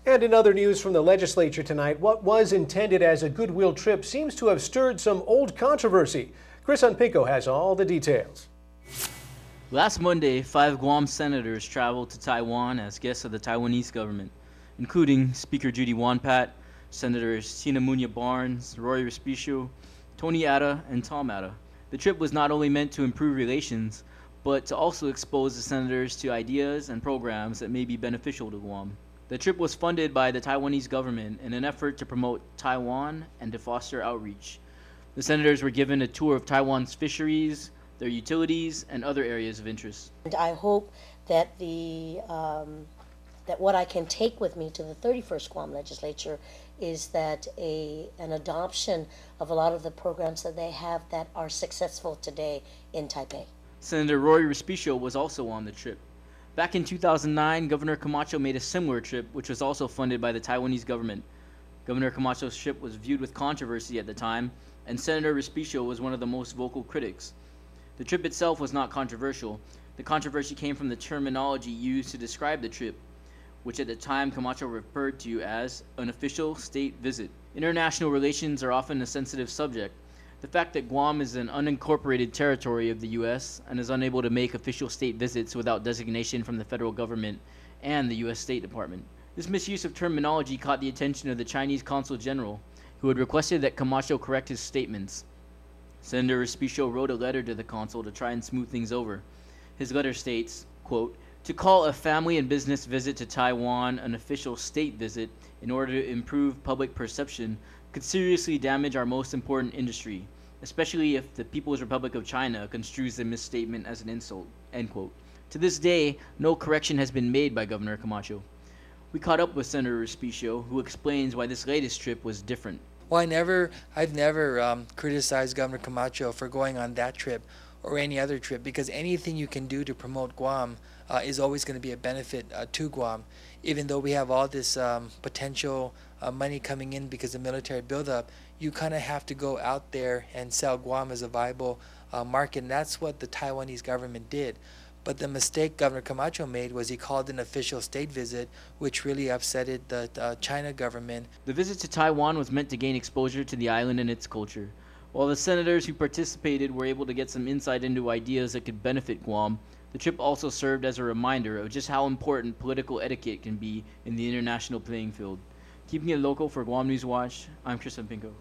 And in other news from the legislature tonight, what was intended as a goodwill trip seems to have stirred some old controversy. Chris Unpinko has all the details. Last Monday, 5 Guam senators traveled to Taiwan as guests of the Taiwanese government, including Speaker Judy Wonpat, Senators Tina Munya Barnes, Roy Respicio, Tony Atta, and Tom Atta. The trip was not only meant to improve relations, but to also expose the senators to ideas and programs that may be beneficial to Guam. The trip was funded by the Taiwanese government in an effort to promote Taiwan and to foster outreach. The senators were given a tour of Taiwan's fisheries, their utilities, and other areas of interest. And I hope that that what I can take with me to the 31st Guam legislature is that an adoption of a lot of the programs that they have that are successful today in Taipei. Senator Roy Respicio was also on the trip. Back in 2009, Governor Camacho made a similar trip, which was also funded by the Taiwanese government. Governor Camacho's trip was viewed with controversy at the time, and Senator Respicio was one of the most vocal critics. The trip itself was not controversial. The controversy came from the terminology used to describe the trip, which at the time Camacho referred to as an official state visit. International relations are often a sensitive subject. The fact that Guam is an unincorporated territory of the U.S. and is unable to make official state visits without designation from the federal government and the U.S. State Department. This misuse of terminology caught the attention of the Chinese Consul General, who had requested that Camacho correct his statements. Senator Respicio wrote a letter to the consul to try and smooth things over. His letter states, quote, "To call a family and business visit to Taiwan an official state visit in order to improve public perception could seriously damage our most important industry, especially if the People's Republic of China construes the misstatement as an insult," end quote. To this day, no correction has been made by Governor Camacho. We caught up with Senator Respicio, who explains why this latest trip was different. Well, I've never criticized Governor Camacho for going on that trip or any other trip, because anything you can do to promote Guam is always going to be a benefit to Guam. Even though we have all this potential money coming in because of military buildup, you kind of have to go out there and sell Guam as a viable market, and that's what the Taiwanese government did. But the mistake Governor Camacho made was he called an official state visit, which really upsetted the China government. The visit to Taiwan was meant to gain exposure to the island and its culture. While the senators who participated were able to get some insight into ideas that could benefit Guam, the trip also served as a reminder of just how important political etiquette can be in the international playing field. Keeping it local for Guam News Watch, I'm Chris Unpinko.